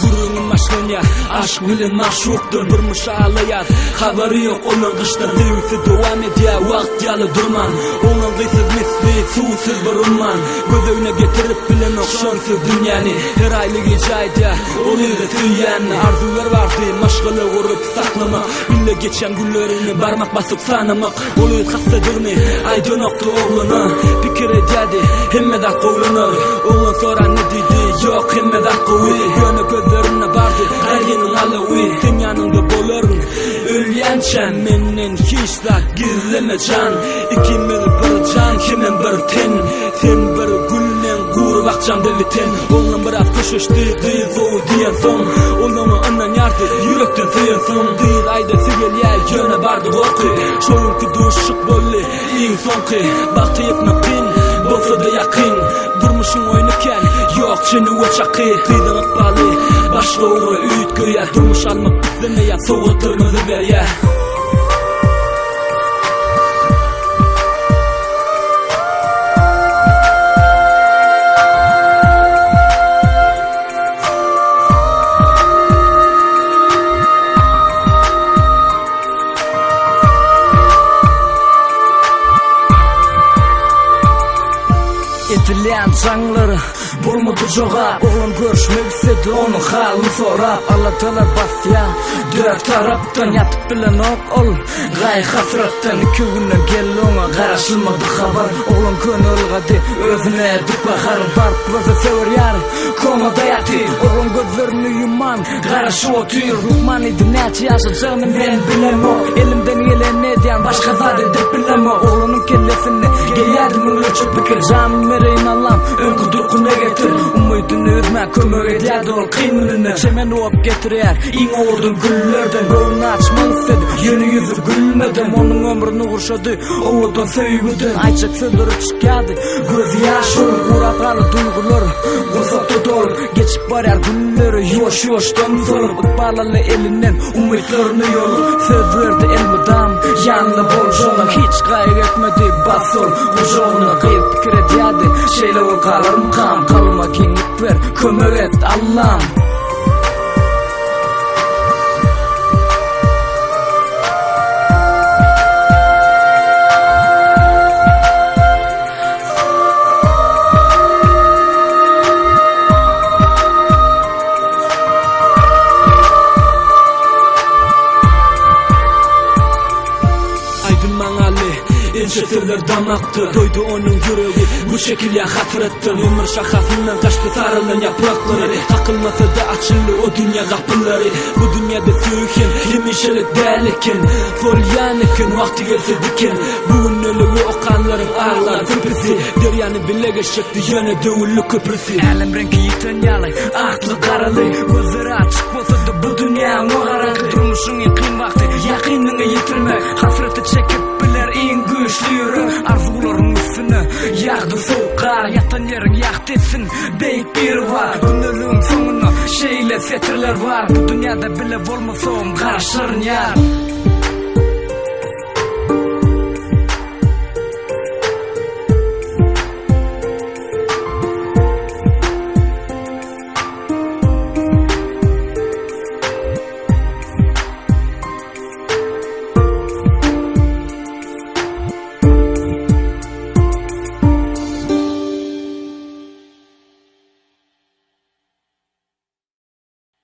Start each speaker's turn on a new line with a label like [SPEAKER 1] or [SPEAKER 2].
[SPEAKER 1] Gururun maşganya, aşk bilen maşuktur. Bir müşalayat, haberi yok onun kıştır. Devisi devam ediyor, vakt yalı durman. Onun gıysız misli, suusuz bir umman. Göz önüne getirip bilen okşansız dünyani. Her aylı gecayda, oluyor da tüyen. Arzular vardı, maşgılı vurup saklamak. Bille geçen günlerini barmak basıp sanamak. Oluyor kastedurni, aydın oktu oğlunu. Fikir ededi, hemmedat kovlanır. Oğlun sonra ne dedi, yok hemmedat kovi. Yönü gözlerine vardı, ergenin alavi. Sen yanında boların, ölyençen. Menin hiçler gizleme can. İkimiz bir can, kimin bir ten. Sen bir güllen guru bakcan deviten. Oğlum biraz koşuştu, değil soğu diyen son. Oğlumu ondan yardı, yürekten sayan son. Değil ayda sigel yer, yöne bardı korku. Şoyunki duşuk bolli, in sonki. Baktı yetmekin, bolsa da yakın. Durmuşun oynarken, yok çeni uçakı. Kıydan akbali, başka uğra üyüt göğe. Durmuş almak izlemeye, soğutturmadı ver ya. Etilen canları bulmadı joğa. Oğlum görüşmek istedi onun halini sorap. Allah'talar basya dört taraftan yatıp bilen ol gay hasrattan. İki günden geldi ona karışılmadı haber. Oğlum gönül gadi özüne dik bakar. Bark vaza sever yarı komada yatı. Oğlum gözlerini yuman karşı otuyor. Ruhman idi neçe yaşayacağını ben bilem o. Elimden gelen ne diyen başka zat edip bilem o. Oğlunun kellesini gelirdim ölçüp bükür. Canım mereyin Allah'ım ön kudurkuna getir. Umudunu özme kömür ediyad ol kıymınını. Çemen oğup getiriyer in oğurdun güllerden. Gölünü açman istedi yeni yüzü gülmeden. Onun ömrünü kurşadı oğudun sevgiden. Ayçak sözleri çıkadı gözü yaş olur. Kuratalı duygular kursatı dolu. Geçip barar günleri yoş yoştan solur. Ikbalalı elinden umutlarını yolu. Söz verdi elmidam yanlı bol jolun. Hiç gayret etmedi basol kucağına. Kıyıp fikir ediyadı şeyle ol kalırım kam. Kalma kengip ver kömür et Allah'ım. Ençetirler damaktı, doydu onun yüreği. Bu şekil ya hasretti. Ömür şakasından kaçtı sarılan yaprakları. Takılmasa da açıldı o dünya kapıları. Bu dünyada söğüken, yemişelik değerliken. Sol yanıken, vakti gelse diken. Bugün ölüğü okanların ağlar köprüsü. Deryanı bile geçecekti yöne dövüllü köprüsü. Elim rengi yiten yalı, aklı karalı. Gözleri açık olsa da bu dünya o karanlık. Durmuşun yakın vakti, yakınını yitirmek. Hasreti çekip biler en güçlü yürü. Arzuların üstüne yaktı soğuk kar. Yatan yerin yaktı etsin beyt bir var. Günlülüğün sonuna şeyle setirler var. Bu dünyada bile olmasam karşıların yar.